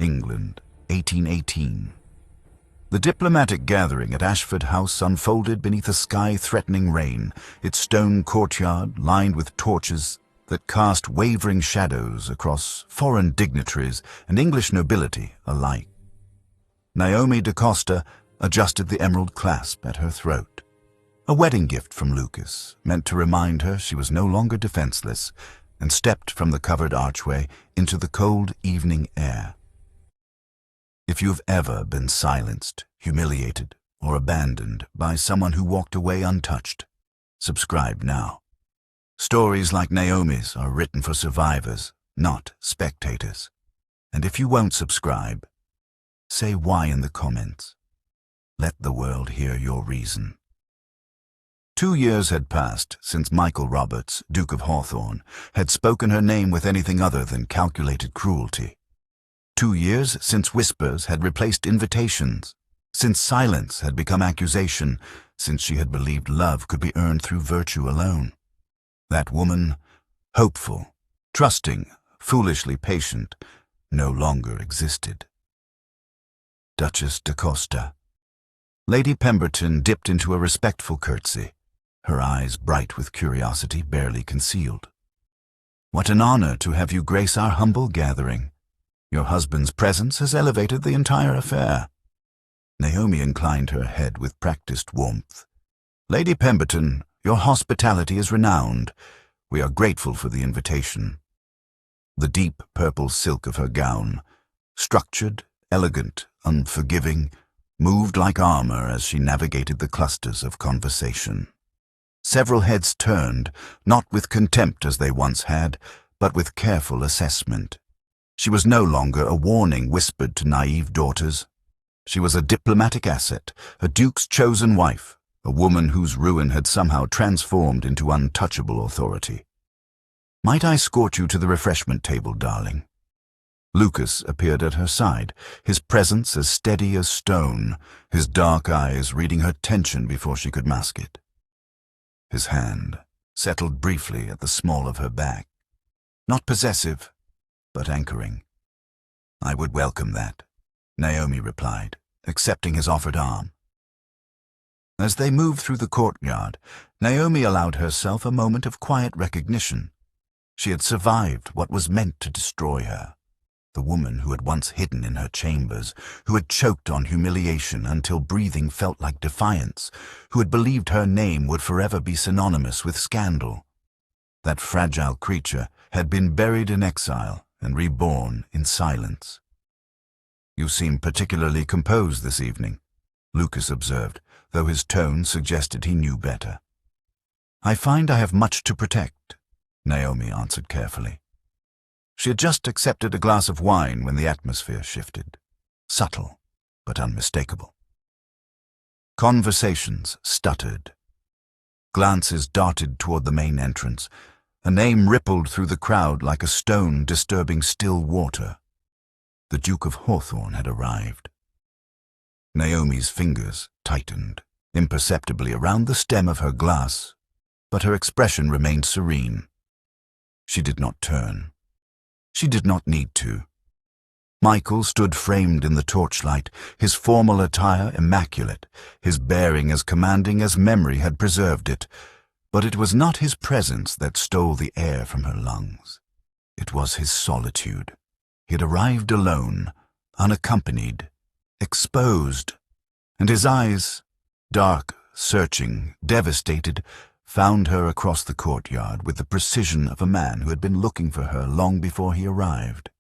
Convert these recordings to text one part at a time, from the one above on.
England, 1818. The diplomatic gathering at Ashford House unfolded beneath a sky-threatening rain, its stone courtyard lined with torches that cast wavering shadows across foreign dignitaries and English nobility alike. Naomi da Costa adjusted the emerald clasp at her throat. A wedding gift from Lucas, meant to remind her she was no longer defenseless, and stepped from the covered archway into the cold evening air. If you've ever been silenced, humiliated, or abandoned by someone who walked away untouched, subscribe now. Stories like Naomi's are written for survivors, not spectators. And if you won't subscribe, say why in the comments. Let the world hear your reason. 2 years had passed since Michael Roberts, Duke of Hawthorne, had spoken her name with anything other than calculated cruelty. 2 years since whispers had replaced invitations, since silence had become accusation, since she had believed love could be earned through virtue alone. That woman, hopeful, trusting, foolishly patient, no longer existed. Duchess da Costa. Lady Pemberton dipped into a respectful curtsy, her eyes bright with curiosity barely concealed. What an honor to have you grace our humble gathering. Your husband's presence has elevated the entire affair. Naomi inclined her head with practiced warmth. Lady Pemberton, your hospitality is renowned. We are grateful for the invitation. The deep purple silk of her gown, structured, elegant, unforgiving, moved like armor as she navigated the clusters of conversation. Several heads turned, not with contempt as they once had, but with careful assessment. She was no longer a warning whispered to naive daughters. She was a diplomatic asset, a duke's chosen wife, a woman whose ruin had somehow transformed into untouchable authority. Might I escort you to the refreshment table, darling? Lucas appeared at her side, his presence as steady as stone, his dark eyes reading her tension before she could mask it. His hand settled briefly at the small of her back, not possessive, but anchoring. I would welcome that, Naomi replied, accepting his offered arm. As they moved through the courtyard, Naomi allowed herself a moment of quiet recognition. She had survived what was meant to destroy her. The woman who had once hidden in her chambers, who had choked on humiliation until breathing felt like defiance, who had believed her name would forever be synonymous with scandal. That fragile creature had been buried in exile and reborn in silence. You seem particularly composed this evening, Lucas observed, though his tone suggested he knew better. I find I have much to protect, Naomi answered carefully. She had just accepted a glass of wine when the atmosphere shifted, subtle but unmistakable. Conversations stuttered. Glances darted toward the main entrance. A name rippled through the crowd like a stone disturbing still water. The Duke of Hawthorne had arrived. Naomi's fingers tightened imperceptibly around the stem of her glass, but her expression remained serene. She did not turn. She did not need to. Michael stood framed in the torchlight, his formal attire immaculate, his bearing as commanding as memory had preserved it. But it was not his presence that stole the air from her lungs. It was his solitude. He had arrived alone, unaccompanied, exposed, and his eyes, dark, searching, devastated, found her across the courtyard with the precision of a man who had been looking for her long before he arrived.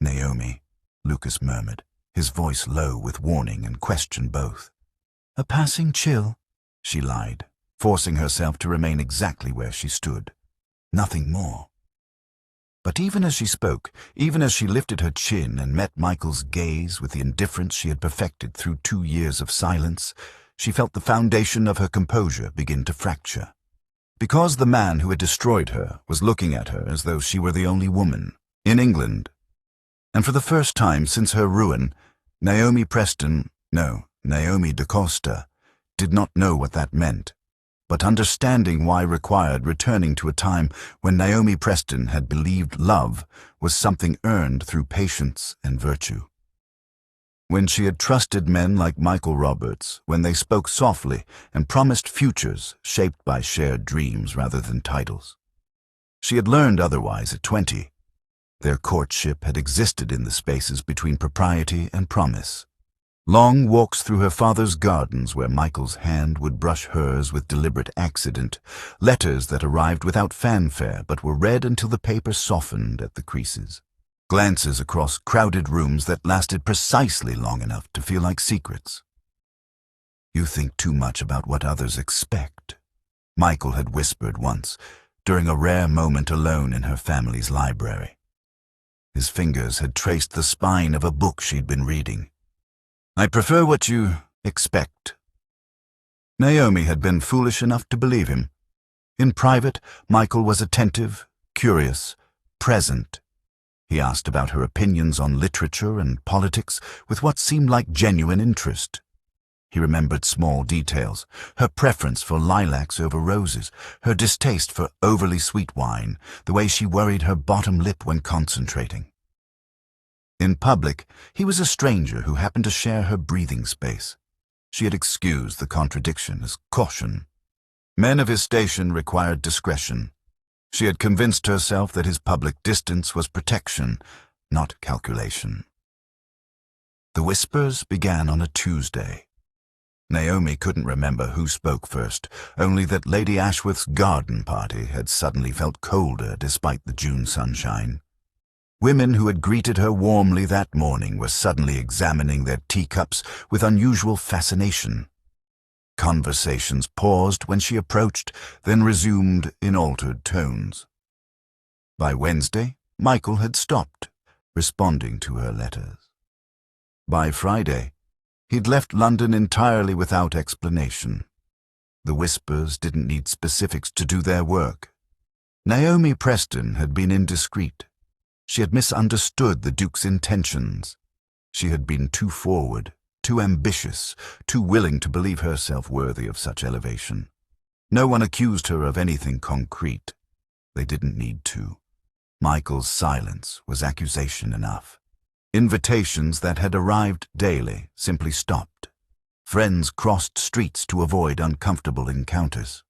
Naomi, Lucas murmured, his voice low with warning and question both. A passing chill, she lied, forcing herself to remain exactly where she stood. Nothing more. But even as she spoke, even as she lifted her chin and met Michael's gaze with the indifference she had perfected through 2 years of silence, she felt the foundation of her composure begin to fracture. Because the man who had destroyed her was looking at her as though she were the only woman in England. And for the first time since her ruin, Naomi da Costa, did not know what that meant. but understanding why required returning to a time when Naomi Preston had believed love was something earned through patience and virtue. When she had trusted men like Michael Roberts, when they spoke softly and promised futures shaped by shared dreams rather than titles. She had learned otherwise at 20. Their courtship had existed in the spaces between propriety and promise. Long walks through her father's gardens where Michael's hand would brush hers with deliberate accident, letters that arrived without fanfare but were read until the paper softened at the creases, glances across crowded rooms that lasted precisely long enough to feel like secrets. "You think too much about what others expect," Michael had whispered once, during a rare moment alone in her family's library. His fingers had traced the spine of a book she'd been reading. "I prefer what you expect." Naomi had been foolish enough to believe him. In private, Michael was attentive, curious, present. He asked about her opinions on literature and politics with what seemed like genuine interest. He remembered small details, her preference for lilacs over roses, her distaste for overly sweet wine, the way she worried her bottom lip when concentrating. In public, he was a stranger who happened to share her breathing space. She had excused the contradiction as caution. Men of his station required discretion. She had convinced herself that his public distance was protection, not calculation. The whispers began on a Tuesday. Naomi couldn't remember who spoke first, only that Lady Ashworth's garden party had suddenly felt colder despite the June sunshine. Women who had greeted her warmly that morning were suddenly examining their teacups with unusual fascination. Conversations paused when she approached, then resumed in altered tones. By Wednesday, Michael had stopped, responding to her letters. By Friday, he'd left London entirely without explanation. The whispers didn't need specifics to do their work. Naomi Preston had been indiscreet. She had misunderstood the Duke's intentions. She had been too forward, too ambitious, too willing to believe herself worthy of such elevation. No one accused her of anything concrete. They didn't need to. Michael's silence was accusation enough. Invitations that had arrived daily simply stopped. Friends crossed streets to avoid uncomfortable encounters.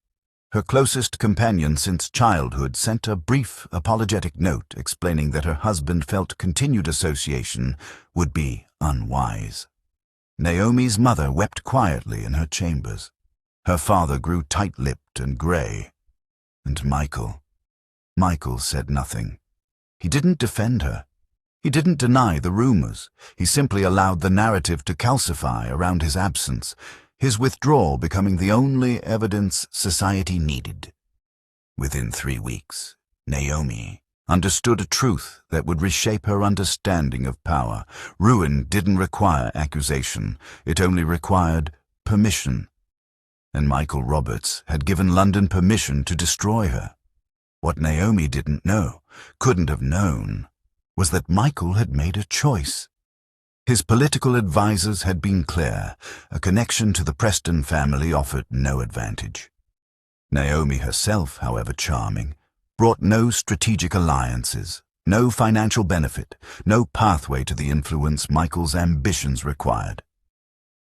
Her closest companion since childhood sent a brief, apologetic note explaining that her husband felt continued association would be unwise. Naomi's mother wept quietly in her chambers. Her father grew tight-lipped and grey. And Michael said nothing. He didn't defend her. He didn't deny the rumors. He simply allowed the narrative to calcify around his absence, his withdrawal becoming the only evidence society needed. Within 3 weeks, Naomi understood a truth that would reshape her understanding of power. Ruin didn't require accusation. It only required permission. And Michael Roberts had given London permission to destroy her. What Naomi didn't know, couldn't have known, was that Michael had made a choice. His political advisers had been clear. A connection to the Preston family offered no advantage. Naomi herself, however charming, brought no strategic alliances, no financial benefit, no pathway to the influence Michael's ambitions required.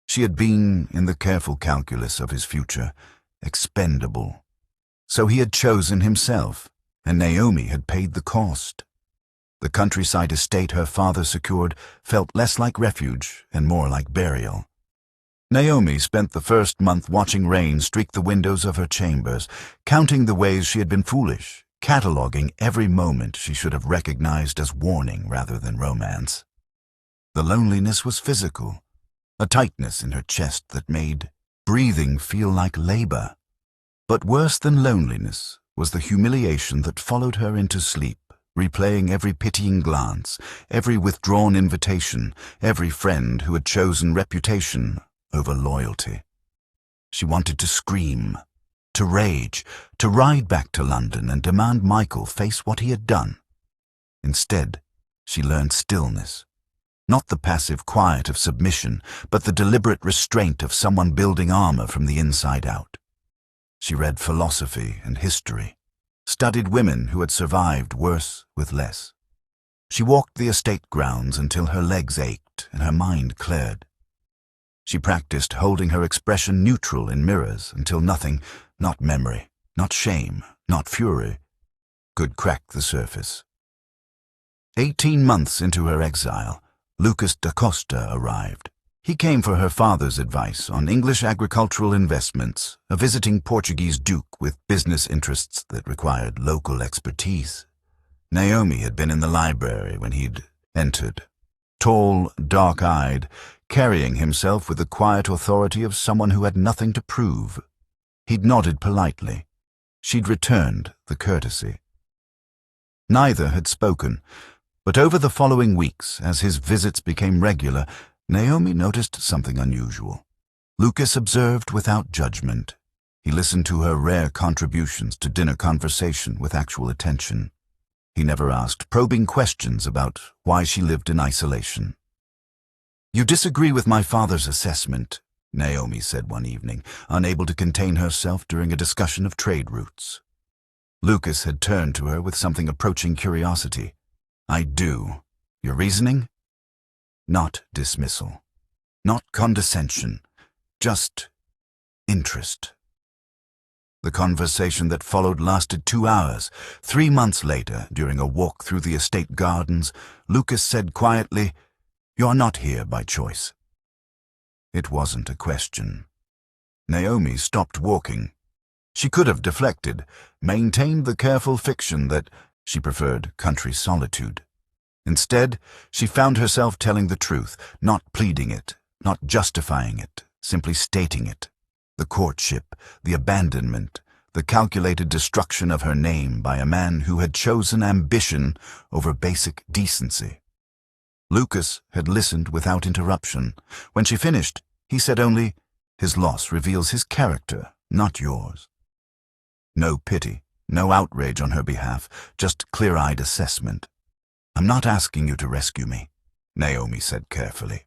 She had been, in the careful calculus of his future, expendable. So he had chosen himself, and Naomi had paid the cost. The countryside estate her father secured felt less like refuge and more like burial. Naomi spent the first month watching rain streak the windows of her chambers, counting the ways she had been foolish, cataloguing every moment she should have recognized as warning rather than romance. The loneliness was physical, a tightness in her chest that made breathing feel like labor. But worse than loneliness was the humiliation that followed her into sleep, replaying every pitying glance, every withdrawn invitation, every friend who had chosen reputation over loyalty. She wanted to scream, to rage, to ride back to London and demand Michael face what he had done. Instead, she learned stillness, not the passive quiet of submission, but the deliberate restraint of someone building armor from the inside out. She read philosophy and history, studied women who had survived worse with less. She walked the estate grounds until her legs ached and her mind cleared. She practiced holding her expression neutral in mirrors until nothing, not memory, not shame, not fury, could crack the surface. 18 months into her exile, Lucas da Costa arrived. He came for her father's advice on English agricultural investments, a visiting Portuguese duke with business interests that required local expertise. Naomi had been in the library when he'd entered, tall, dark-eyed, carrying himself with the quiet authority of someone who had nothing to prove. He'd nodded politely. She'd returned the courtesy. Neither had spoken, but over the following weeks, as his visits became regular, Naomi noticed something unusual. Lucas observed without judgment. He listened to her rare contributions to dinner conversation with actual attention. He never asked probing questions about why she lived in isolation. "You disagree with my father's assessment," Naomi said one evening, unable to contain herself during a discussion of trade routes. Lucas had turned to her with something approaching curiosity. "I do. Your reasoning?" Not dismissal, not condescension, just interest. The conversation that followed lasted 2 hours. 3 months later, during a walk through the estate gardens, Lucas said quietly, "You're not here by choice." It wasn't a question. Naomi stopped walking. She could have deflected, maintained the careful fiction that she preferred country solitude. Instead, she found herself telling the truth, not pleading it, not justifying it, simply stating it. The courtship, the abandonment, the calculated destruction of her name by a man who had chosen ambition over basic decency. Lucas had listened without interruption. When she finished, he said only, "His loss reveals his character, not yours." No pity, no outrage on her behalf, just clear-eyed assessment. "I'm not asking you to rescue me," Naomi said carefully.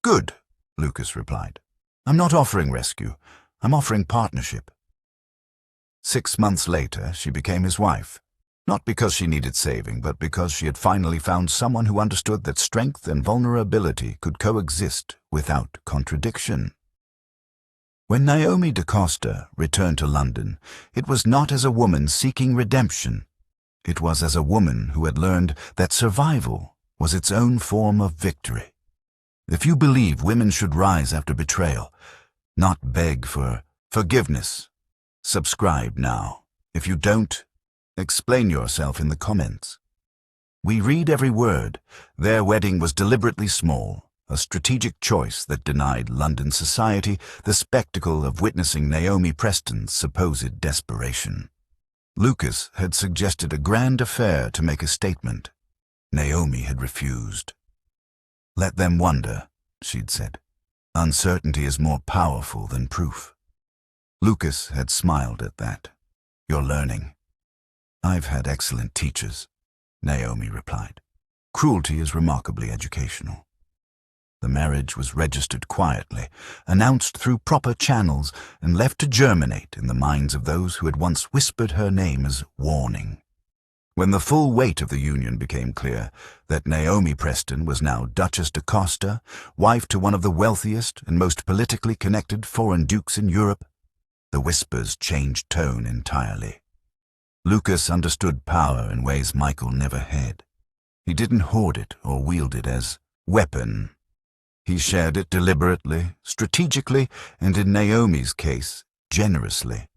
"Good," Lucas replied. "I'm not offering rescue. I'm offering partnership." 6 months later, she became his wife. Not because she needed saving, but because she had finally found someone who understood that strength and vulnerability could coexist without contradiction. When Naomi da Costa returned to London, it was not as a woman seeking redemption. It was as a woman who had learned that survival was its own form of victory. If you believe women should rise after betrayal, not beg for forgiveness, subscribe now. If you don't, explain yourself in the comments. We read every word. Their wedding was deliberately small, a strategic choice that denied London society the spectacle of witnessing Naomi Preston's supposed desperation. Lucas had suggested a grand affair to make a statement. Naomi had refused. "Let them wonder," she'd said. "Uncertainty is more powerful than proof." Lucas had smiled at that. "You're learning." "I've had excellent teachers," Naomi replied. "Cruelty is remarkably educational." The marriage was registered quietly, announced through proper channels, and left to germinate in the minds of those who had once whispered her name as warning. When the full weight of the union became clear, that Naomi Preston was now Duchess da Costa, wife to one of the wealthiest and most politically connected foreign dukes in Europe, the whispers changed tone entirely. Lucas understood power in ways Michael never had. He didn't hoard it or wield it as weapon. He shared it deliberately, strategically, and in Naomi's case, generously.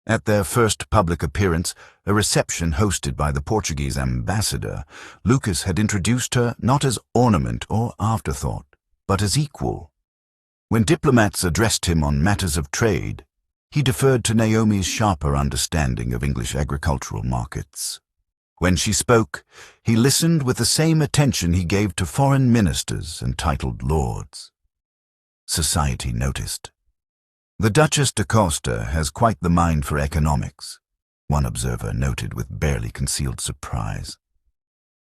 At their first public appearance, a reception hosted by the Portuguese ambassador, Lucas had introduced her not as ornament or afterthought, but as equal. When diplomats addressed him on matters of trade, he deferred to Naomi's sharper understanding of English agricultural markets. When she spoke, he listened with the same attention he gave to foreign ministers and titled lords. Society noticed. "The Duchess da Costa has quite the mind for economics," one observer noted with barely concealed surprise.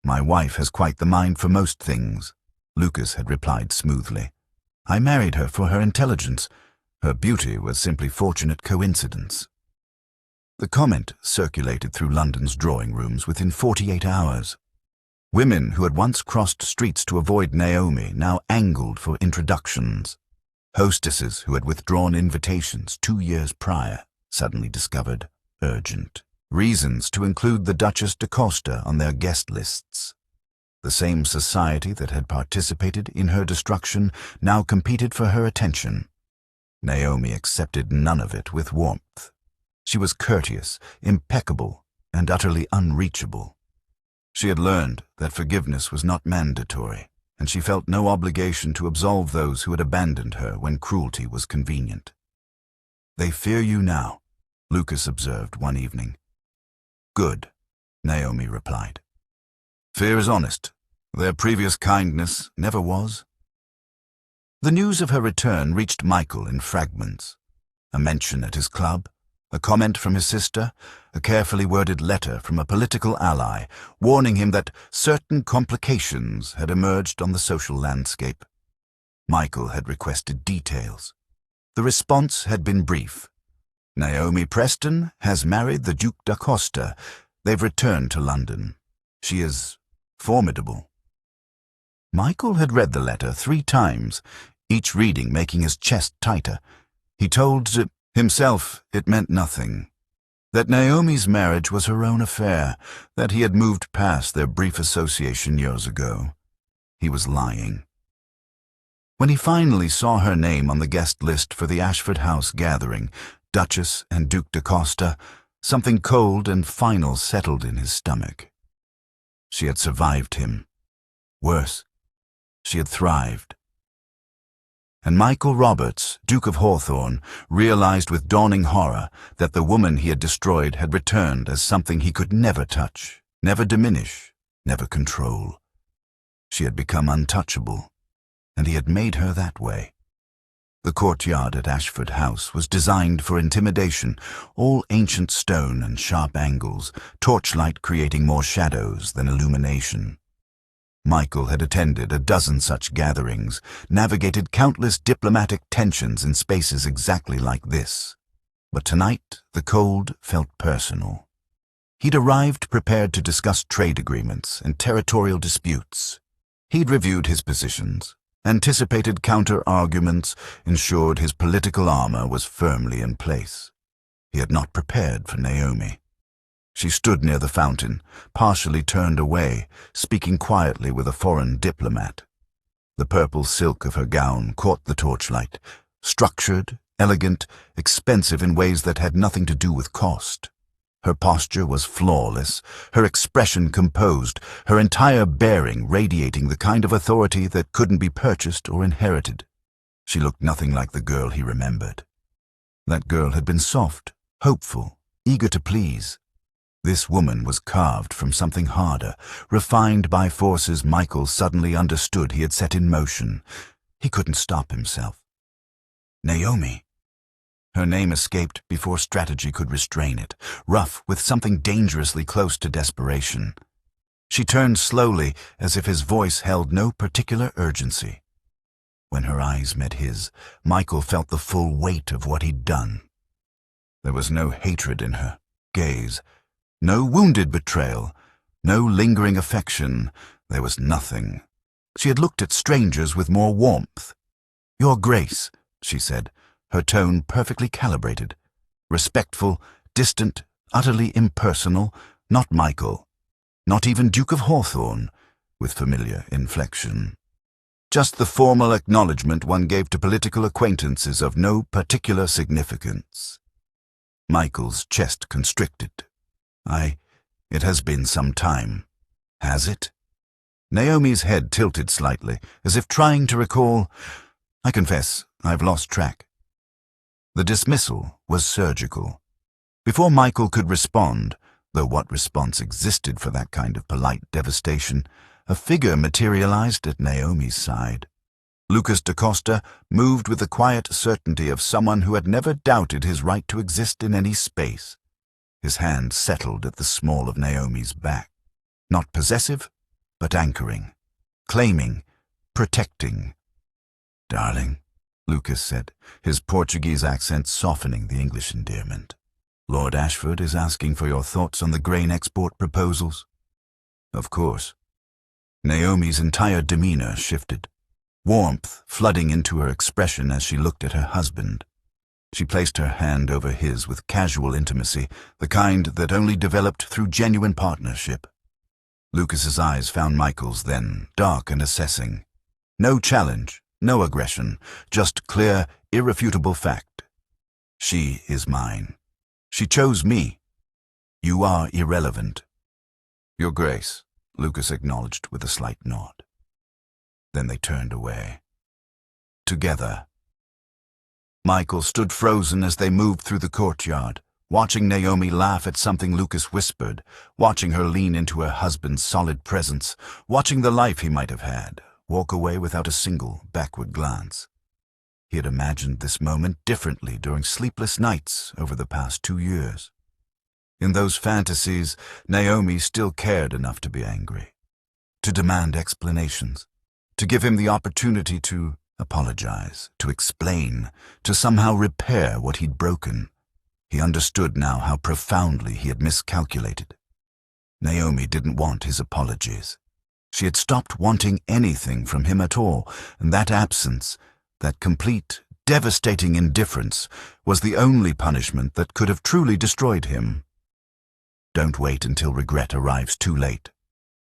"My wife has quite the mind for most things," Lucas had replied smoothly. "I married her for her intelligence, Her beauty was simply fortunate coincidence. The comment circulated through London's drawing rooms within 48 hours. Women who had once crossed streets to avoid Naomi now angled for introductions. Hostesses who had withdrawn invitations 2 years prior suddenly discovered urgent reasons to include the Duchess de Costa on their guest lists. The same society that had participated in her destruction now competed for her attention. Naomi accepted none of it with warmth. She was courteous, impeccable, and utterly unreachable. She had learned that forgiveness was not mandatory, and she felt no obligation to absolve those who had abandoned her when cruelty was convenient. "They fear you now," Lucas observed one evening. "Good," Naomi replied. "Fear is honest. Their previous kindness never was." The news of her return reached Michael in fragments. A mention at his club, a comment from his sister, a carefully worded letter from a political ally warning him that certain complications had emerged on the social landscape. Michael had requested details. The response had been brief. "Naomi Preston has married the Duke da Costa. They've returned to London. She is formidable." Michael had read the letter 3 times, each reading making his chest tighter. He told himself it meant nothing, that Naomi's marriage was her own affair, that he had moved past their brief association years ago. He was lying. When he finally saw her name on the guest list for the Ashford House gathering, Duchess and Duke de Costa, something cold and final settled in his stomach. She had survived him. Worse, she had thrived. And Michael Roberts, Duke of Hawthorne, realized with dawning horror that the woman he had destroyed had returned as something he could never touch, never diminish, never control. She had become untouchable, and he had made her that way. The courtyard at Ashford House was designed for intimidation, all ancient stone and sharp angles, torchlight creating more shadows than illumination. Michael had attended a dozen such gatherings, navigated countless diplomatic tensions in spaces exactly like this. But tonight, the cold felt personal. He'd arrived prepared to discuss trade agreements and territorial disputes. He'd reviewed his positions, anticipated counter-arguments, ensured his political armor was firmly in place. He had not prepared for Naomi. She stood near the fountain, partially turned away, speaking quietly with a foreign diplomat. The purple silk of her gown caught the torchlight, structured, elegant, expensive in ways that had nothing to do with cost. Her posture was flawless, her expression composed, her entire bearing radiating the kind of authority that couldn't be purchased or inherited. She looked nothing like the girl he remembered. That girl had been soft, hopeful, eager to please. This woman was carved from something harder, refined by forces Michael suddenly understood he had set in motion. He couldn't stop himself. Naomi. Her name escaped before strategy could restrain it, rough with something dangerously close to desperation. She turned slowly, as if his voice held no particular urgency. When her eyes met his, Michael felt the full weight of what he'd done. There was no hatred in her gaze, no wounded betrayal, no lingering affection. There was nothing. She had looked at strangers with more warmth. "Your Grace," she said, her tone perfectly calibrated. Respectful, distant, utterly impersonal, not Michael, not even Duke of Hawthorne, with familiar inflection. Just the formal acknowledgement one gave to political acquaintances of no particular significance. Michael's chest constricted. It has been some time. Has it?" Naomi's head tilted slightly, as if trying to recall. "I confess, I've lost track." The dismissal was surgical. Before Michael could respond, though what response existed for that kind of polite devastation, a figure materialized at Naomi's side. Lucas da Costa moved with the quiet certainty of someone who had never doubted his right to exist in any space. His hand settled at the small of Naomi's back. Not possessive, but anchoring, claiming, protecting. "Darling," Lucas said, his Portuguese accent softening the English endearment. Lord Ashford is asking for your thoughts on the grain export proposals. Of course. Naomi's entire demeanor shifted, warmth flooding into her expression as she looked at her husband. She placed her hand over his with casual intimacy, the kind that only developed through genuine partnership. Lucas's eyes found Michael's then, dark and assessing. No challenge, no aggression, just clear, irrefutable fact. She is mine. She chose me. You are irrelevant. Your Grace, Lucas acknowledged with a slight nod. Then they turned away. Together. Michael stood frozen as they moved through the courtyard, watching Naomi laugh at something Lucas whispered, watching her lean into her husband's solid presence, watching the life he might have had, walk away without a single backward glance. He had imagined this moment differently during sleepless nights over the past 2 years. In those fantasies, Naomi still cared enough to be angry, to demand explanations, to give him the opportunity to apologize, to explain, to somehow repair what he'd broken. He understood now how profoundly he had miscalculated. Naomi didn't want his apologies. She had stopped wanting anything from him at all, and that absence, that complete, devastating indifference, was the only punishment that could have truly destroyed him. Don't wait until regret arrives too late.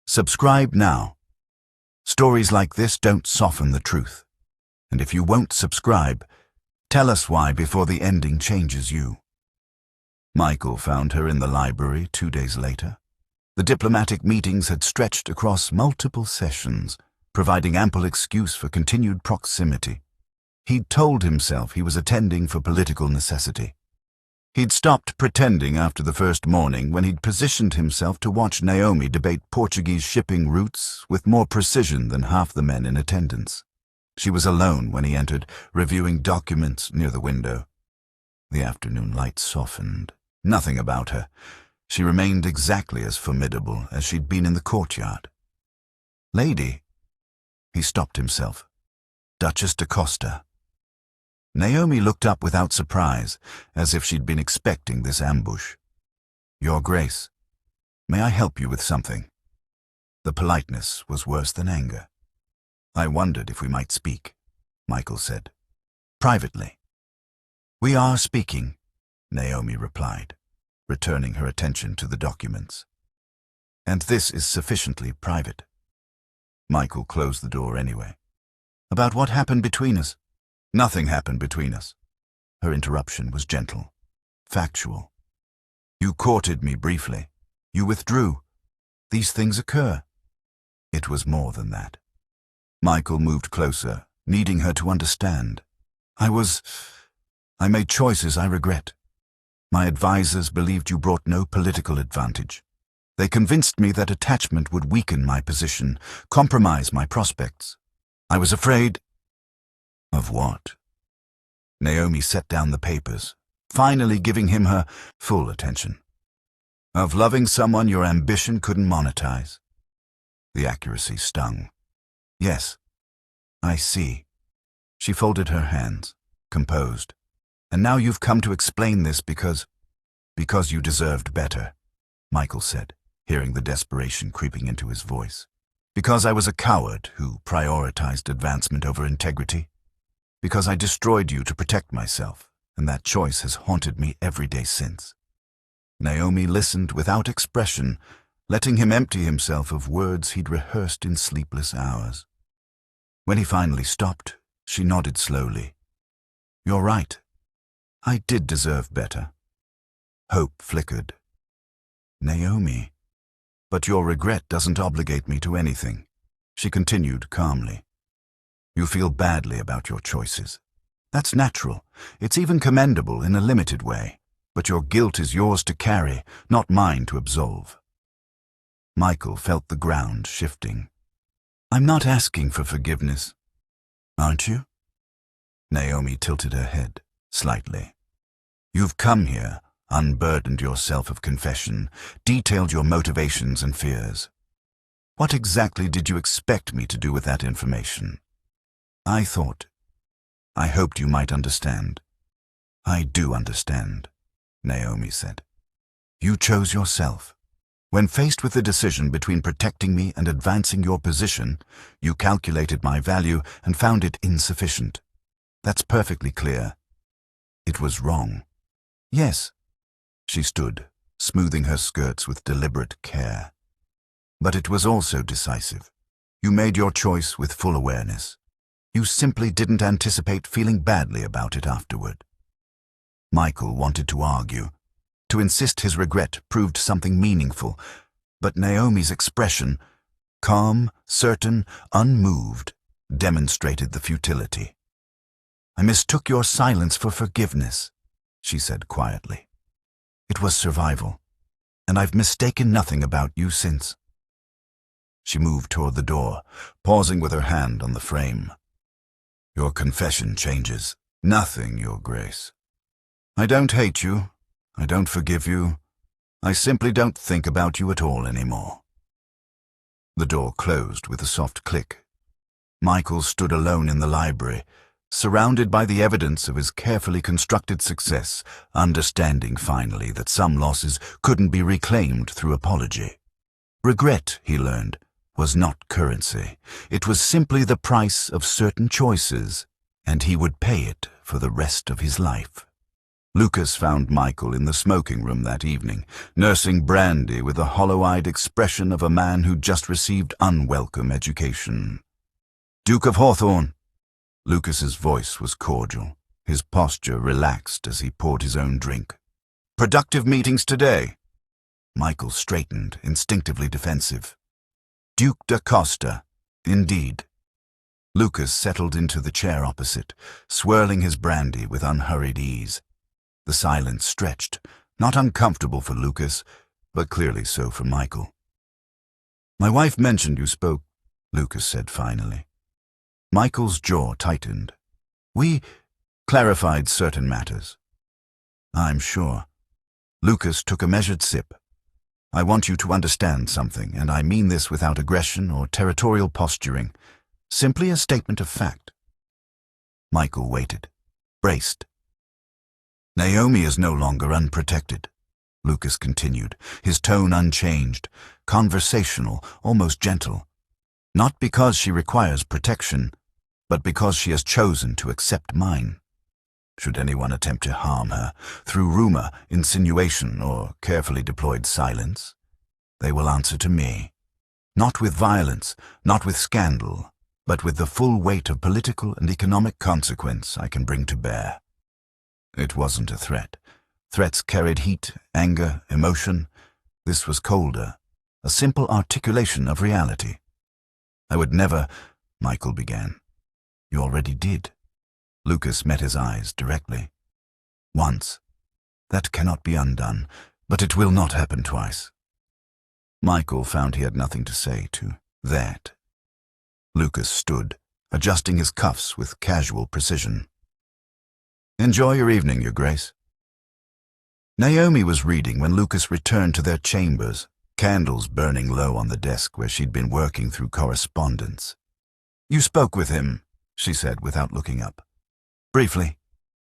Subscribe now. Stories like this don't soften the truth. And if you won't subscribe, tell us why before the ending changes you. Michael found her in the library 2 days later. The diplomatic meetings had stretched across multiple sessions, providing ample excuse for continued proximity. He'd told himself he was attending for political necessity. He'd stopped pretending after the first morning when he'd positioned himself to watch Naomi debate Portuguese shipping routes with more precision than half the men in attendance. She was alone when he entered, reviewing documents near the window. The afternoon light softened. Nothing about her. She remained exactly as formidable as she'd been in the courtyard. Lady. He stopped himself. Duchess de Costa. Naomi looked up without surprise, as if she'd been expecting this ambush. Your Grace, may I help you with something? The politeness was worse than anger. I wondered if we might speak, Michael said. Privately. We are speaking, Naomi replied, returning her attention to the documents. And this is sufficiently private. Michael closed the door anyway. About what happened between us? Nothing happened between us. Her interruption was gentle, factual. You courted me briefly. You withdrew. These things occur. It was more than that. Michael moved closer, needing her to understand. I made choices I regret. My advisors believed you brought no political advantage. They convinced me that attachment would weaken my position, compromise my prospects. I was afraid. Of what? Naomi set down the papers, finally giving him her full attention. Of loving someone your ambition couldn't monetize. The accuracy stung. Yes, I see. She folded her hands, composed. And now you've come to explain this because you deserved better, Michael said, hearing the desperation creeping into his voice. Because I was a coward who prioritized advancement over integrity. Because I destroyed you to protect myself, and that choice has haunted me every day since. Naomi listened without expression, letting him empty himself of words he'd rehearsed in sleepless hours. When he finally stopped, she nodded slowly. You're right. I did deserve better. Hope flickered. Naomi. But your regret doesn't obligate me to anything, she continued calmly. You feel badly about your choices. That's natural. It's even commendable in a limited way. But your guilt is yours to carry, not mine to absolve. Michael felt the ground shifting. I'm not asking for forgiveness. Aren't you? Naomi tilted her head, slightly. You've come here, unburdened yourself of confession, detailed your motivations and fears. What exactly did you expect me to do with that information? I thought I hoped you might understand. I do understand, Naomi said. You chose yourself. When faced with the decision between protecting me and advancing your position, you calculated my value and found it insufficient. That's perfectly clear. It was wrong. Yes. She stood, smoothing her skirts with deliberate care. But it was also decisive. You made your choice with full awareness. You simply didn't anticipate feeling badly about it afterward. Michael wanted to argue. To insist his regret proved something meaningful, but Naomi's expression, calm, certain, unmoved, demonstrated the futility. I mistook your silence for forgiveness, she said quietly. It was survival, and I've mistaken nothing about you since. She moved toward the door, pausing with her hand on the frame. Your confession changes nothing, Your Grace. I don't hate you. I don't forgive you. I simply don't think about you at all anymore. The door closed with a soft click. Michael stood alone in the library, surrounded by the evidence of his carefully constructed success, understanding finally that some losses couldn't be reclaimed through apology. Regret, he learned, was not currency. It was simply the price of certain choices, and he would pay it for the rest of his life. Lucas found Michael in the smoking room that evening, nursing brandy with the hollow-eyed expression of a man who'd just received unwelcome education. Duke of Hawthorne. Lucas's voice was cordial, his posture relaxed as he poured his own drink. Productive meetings today. Michael straightened, instinctively defensive. Duke da Costa, indeed. Lucas settled into the chair opposite, swirling his brandy with unhurried ease. The silence stretched, not uncomfortable for Lucas, but clearly so for Michael. My wife mentioned you spoke, Lucas said finally. Michael's jaw tightened. We clarified certain matters. I'm sure. Lucas took a measured sip. I want you to understand something, and I mean this without aggression or territorial posturing. Simply a statement of fact. Michael waited, braced. Naomi is no longer unprotected, Lucas continued, his tone unchanged, conversational, almost gentle. Not because she requires protection, but because she has chosen to accept mine. Should anyone attempt to harm her, through rumor, insinuation, or carefully deployed silence, they will answer to me. Not with violence, not with scandal, but with the full weight of political and economic consequence I can bring to bear. It wasn't a threat. Threats carried heat, anger, emotion. This was colder, a simple articulation of reality. I would never, Michael began. You already did. Lucas met his eyes directly. Once. That cannot be undone, but it will not happen twice. Michael found he had nothing to say to that. Lucas stood, adjusting his cuffs with casual precision. Enjoy your evening, Your Grace. Naomi was reading when Lucas returned to their chambers, candles burning low on the desk where she'd been working through correspondence. You spoke with him, she said without looking up. Briefly.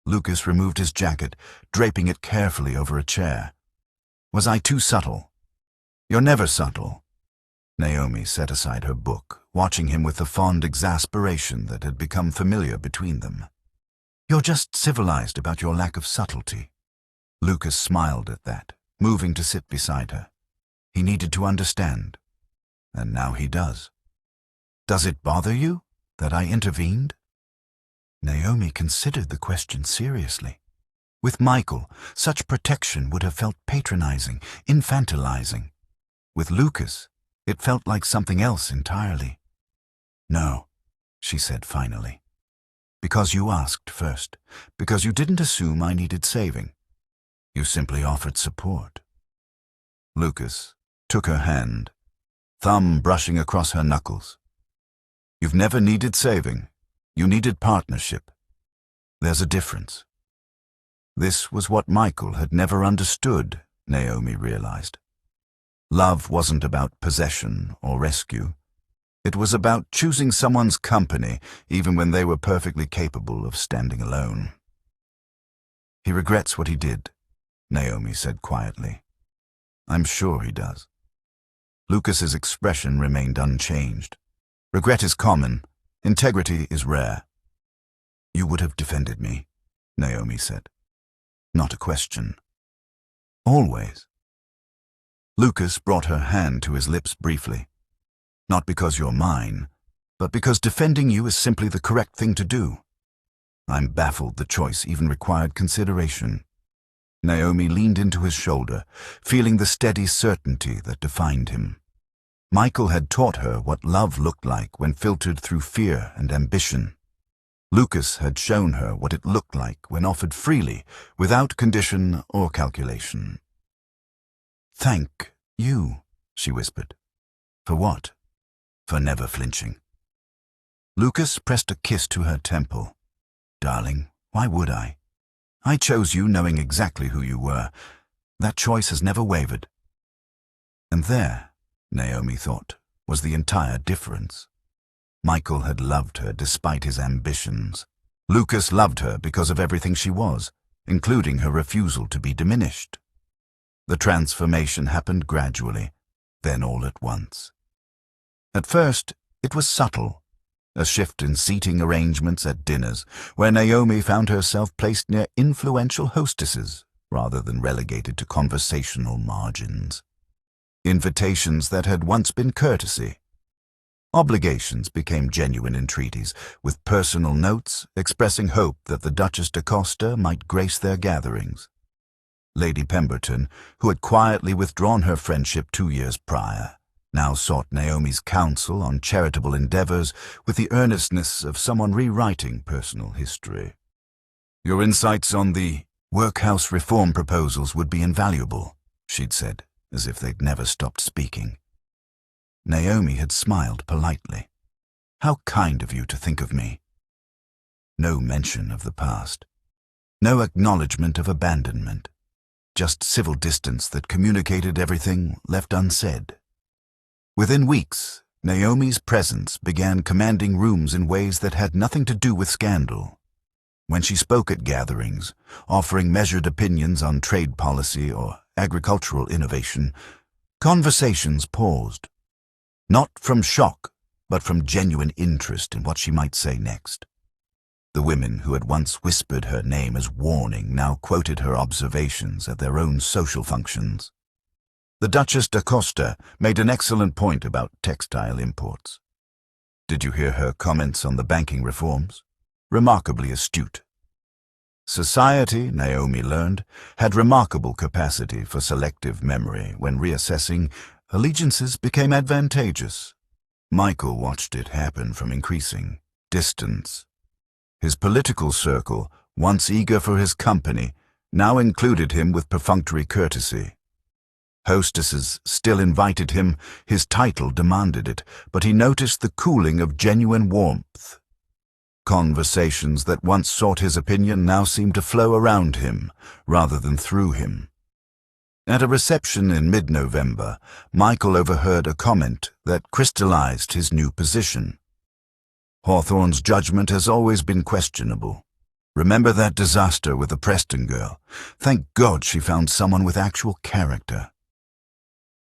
Lucas removed his jacket, draping it carefully over a chair. Was I too subtle? You're never subtle. Naomi set aside her book, watching him with the fond exasperation that had become familiar between them. You're just civilized about your lack of subtlety. Lucas smiled at that, moving to sit beside her. He needed to understand, and now he does. Does it bother you that I intervened? Naomi considered the question seriously. With Michael, such protection would have felt patronizing, infantilizing. With Lucas, it felt like something else entirely. No, she said finally. Because you asked first, because you didn't assume I needed saving. You simply offered support. Lucas took her hand, thumb brushing across her knuckles. You've never needed saving. You needed partnership. There's a difference. This was what Michael had never understood, Naomi realized. Love wasn't about possession or rescue. It was about choosing someone's company, even when they were perfectly capable of standing alone. "He regrets what he did," Naomi said quietly. "I'm sure he does." Lucas's expression remained unchanged. "Regret is common. Integrity is rare." "You would have defended me," Naomi said. "Not a question." "Always." Lucas brought her hand to his lips briefly. "Not because you're mine, but because defending you is simply the correct thing to do. I'm baffled the choice even required consideration." Naomi leaned into his shoulder, feeling the steady certainty that defined him. Michael had taught her what love looked like when filtered through fear and ambition. Lucas had shown her what it looked like when offered freely, without condition or calculation. "Thank you," she whispered. "For what?" "For never flinching." Lucas pressed a kiss to her temple. "Darling, why would I? I chose you knowing exactly who you were. That choice has never wavered." And there, Naomi thought, was the entire difference. Michael had loved her despite his ambitions. Lucas loved her because of everything she was, including her refusal to be diminished. The transformation happened gradually, then all at once. At first, it was subtle. A shift in seating arrangements at dinners, where Naomi found herself placed near influential hostesses rather than relegated to conversational margins. Invitations that had once been courtesy. Obligations became genuine entreaties, with personal notes expressing hope that the Duchess d'Acosta might grace their gatherings. Lady Pemberton, who had quietly withdrawn her friendship 2 years prior, now sought Naomi's counsel on charitable endeavors with the earnestness of someone rewriting personal history. "Your insights on the workhouse reform proposals would be invaluable," she'd said, as if they'd never stopped speaking. Naomi had smiled politely. "How kind of you to think of me." No mention of the past. No acknowledgement of abandonment. Just civil distance that communicated everything left unsaid. Within weeks, Naomi's presence began commanding rooms in ways that had nothing to do with scandal. When she spoke at gatherings, offering measured opinions on trade policy or agricultural innovation, conversations paused. Not from shock, but from genuine interest in what she might say next. The women who had once whispered her name as warning now quoted her observations at their own social functions. The Duchess d'Acosta made an excellent point about textile imports. Did you hear her comments on the banking reforms? Remarkably astute. Society, Naomi learned, had remarkable capacity for selective memory when reassessing allegiances became advantageous. Michael watched it happen from increasing distance. His political circle, once eager for his company, now included him with perfunctory courtesy. Hostesses still invited him, his title demanded it, but he noticed the cooling of genuine warmth. Conversations that once sought his opinion now seemed to flow around him, rather than through him. At a reception in mid-November, Michael overheard a comment that crystallized his new position. "Hawthorne's judgment has always been questionable. Remember that disaster with the Preston girl? Thank God she found someone with actual character."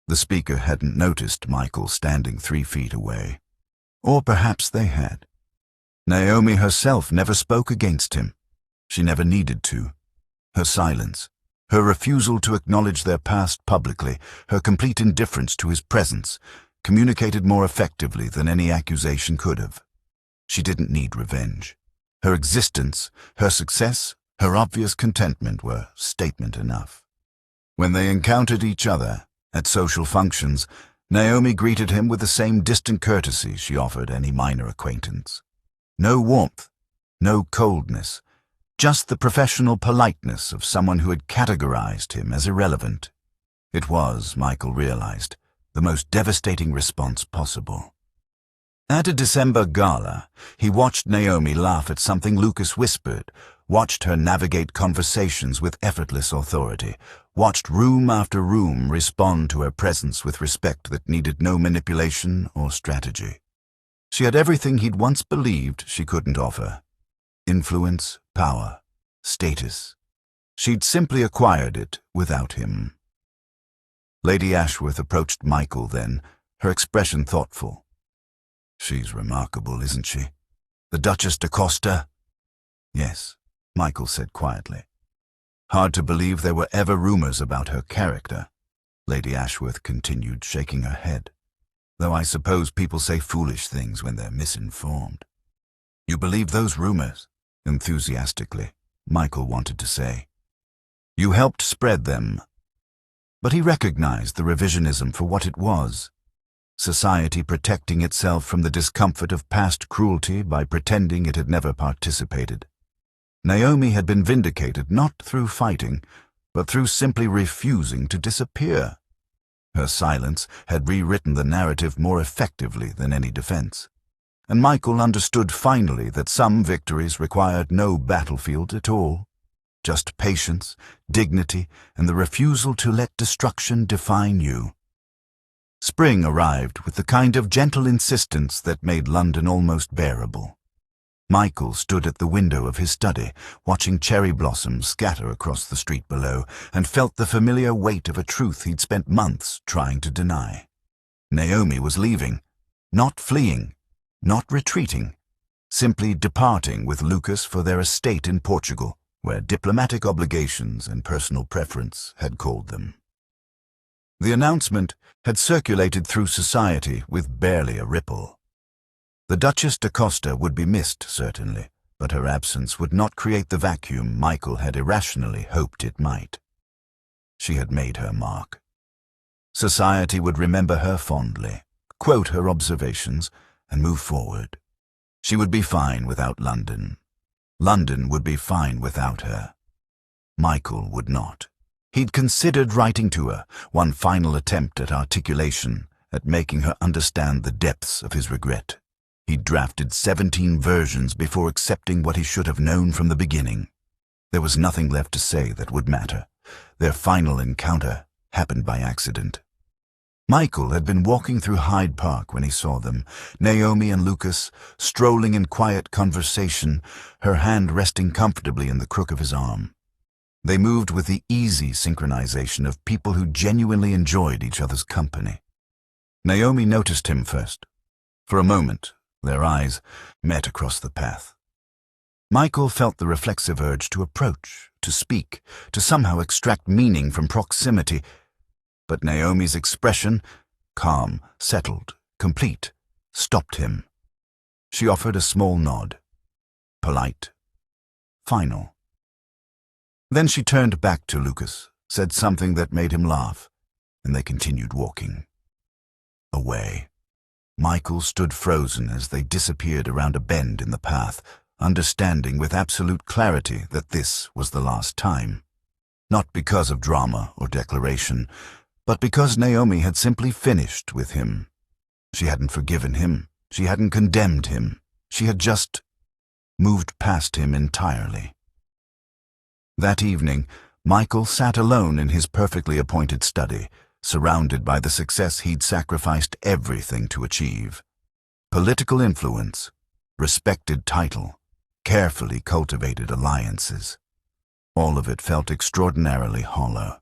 The speaker hadn't noticed Michael standing 3 feet away. Or perhaps they had. Naomi herself never spoke against him. She never needed to. Her silence, her refusal to acknowledge their past publicly, her complete indifference to his presence, communicated more effectively than any accusation could have. She didn't need revenge. Her existence, her success, her obvious contentment were statement enough. When they encountered each other at social functions, Naomi greeted him with the same distant courtesy she offered any minor acquaintance. No warmth, no coldness, just the professional politeness of someone who had categorized him as irrelevant. It was, Michael realized, the most devastating response possible. At a December gala, he watched Naomi laugh at something Lucas whispered, watched her navigate conversations with effortless authority, watched room after room respond to her presence with respect that needed no manipulation or strategy. She had everything he'd once believed she couldn't offer. Influence, power, status. She'd simply acquired it without him. Lady Ashworth approached Michael then, her expression thoughtful. "She's remarkable, isn't she? The Duchess de Costa?" "Yes," Michael said quietly. "Hard to believe there were ever rumors about her character," Lady Ashworth continued, shaking her head. "Though I suppose people say foolish things when they're misinformed." "You believe those rumors?" Enthusiastically, Michael wanted to say. "You helped spread them." But he recognized the revisionism for what it was. Society protecting itself from the discomfort of past cruelty by pretending it had never participated. Naomi had been vindicated not through fighting, but through simply refusing to disappear. Her silence had rewritten the narrative more effectively than any defense. And Michael understood finally that some victories required no battlefield at all. Just patience, dignity, and the refusal to let destruction define you. Spring arrived with the kind of gentle insistence that made London almost bearable. Michael stood at the window of his study, watching cherry blossoms scatter across the street below, and felt the familiar weight of a truth he'd spent months trying to deny. Naomi was leaving, not fleeing, not retreating, simply departing with Lucas for their estate in Portugal, where diplomatic obligations and personal preference had called them. The announcement had circulated through society with barely a ripple. The Duchess de Costa would be missed, certainly, but her absence would not create the vacuum Michael had irrationally hoped it might. She had made her mark. Society would remember her fondly, quote her observations, and move forward. She would be fine without London. London would be fine without her. Michael would not. He'd considered writing to her, one final attempt at articulation, at making her understand the depths of his regret. He'd drafted 17 versions before accepting what he should have known from the beginning. There was nothing left to say that would matter. Their final encounter happened by accident. Michael had been walking through Hyde Park when he saw them, Naomi and Lucas, strolling in quiet conversation, her hand resting comfortably in the crook of his arm. They moved with the easy synchronization of people who genuinely enjoyed each other's company. Naomi noticed him first. For a moment, their eyes met across the path. Michael felt the reflexive urge to approach, to speak, to somehow extract meaning from proximity. But Naomi's expression, calm, settled, complete, stopped him. She offered a small nod. Polite. Final. Then she turned back to Lucas, said something that made him laugh, and they continued walking. Away. Michael stood frozen as they disappeared around a bend in the path, understanding with absolute clarity that this was the last time. Not because of drama or declaration, but because Naomi had simply finished with him. She hadn't forgiven him. She hadn't condemned him. She had just moved past him entirely. That evening, Michael sat alone in his perfectly appointed study, surrounded by the success he'd sacrificed everything to achieve. Political influence, respected title, carefully cultivated alliances. All of it felt extraordinarily hollow.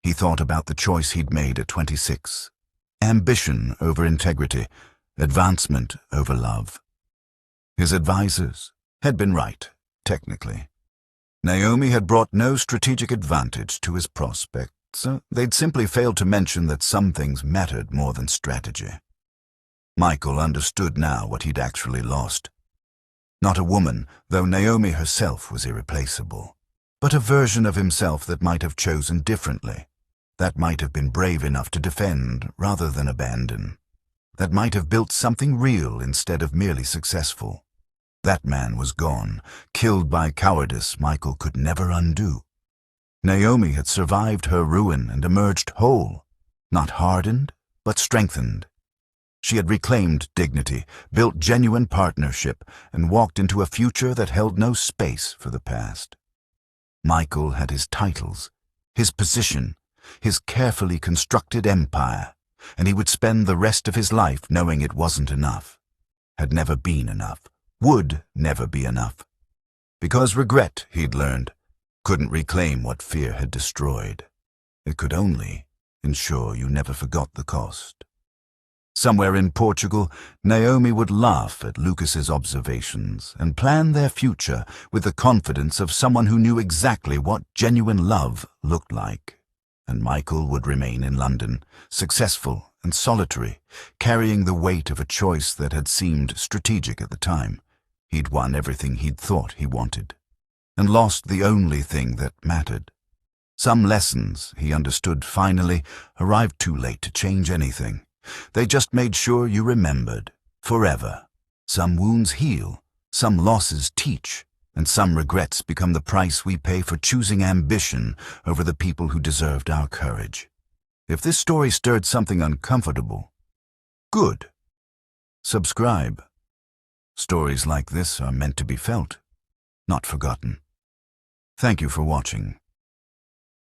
He thought about the choice he'd made at 26. Ambition over integrity, advancement over love. His advisors had been right, technically. Naomi had brought no strategic advantage to his prospects. They'd simply failed to mention that some things mattered more than strategy. Michael understood now what he'd actually lost. Not a woman, though Naomi herself was irreplaceable, but a version of himself that might have chosen differently, that might have been brave enough to defend rather than abandon, that might have built something real instead of merely successful. That man was gone, killed by cowardice Michael could never undo. Naomi had survived her ruin and emerged whole, not hardened, but strengthened. She had reclaimed dignity, built genuine partnership, and walked into a future that held no space for the past. Michael had his titles, his position, his carefully constructed empire, and he would spend the rest of his life knowing it wasn't enough. had never been enough, would never be enough. Because regret, he'd learned, couldn't reclaim what fear had destroyed. It could only ensure you never forgot the cost. Somewhere in Portugal, Naomi would laugh at Lucas's observations and plan their future with the confidence of someone who knew exactly what genuine love looked like. And Michael would remain in London, successful and solitary, carrying the weight of a choice that had seemed strategic at the time. He'd won everything he'd thought he wanted, and lost the only thing that mattered. Some lessons, he understood finally, arrived too late to change anything. They just made sure you remembered, forever. Some wounds heal, some losses teach, and some regrets become the price we pay for choosing ambition over the people who deserved our courage. If this story stirred something uncomfortable, good. Subscribe. Stories like this are meant to be felt, not forgotten. Thank you for watching.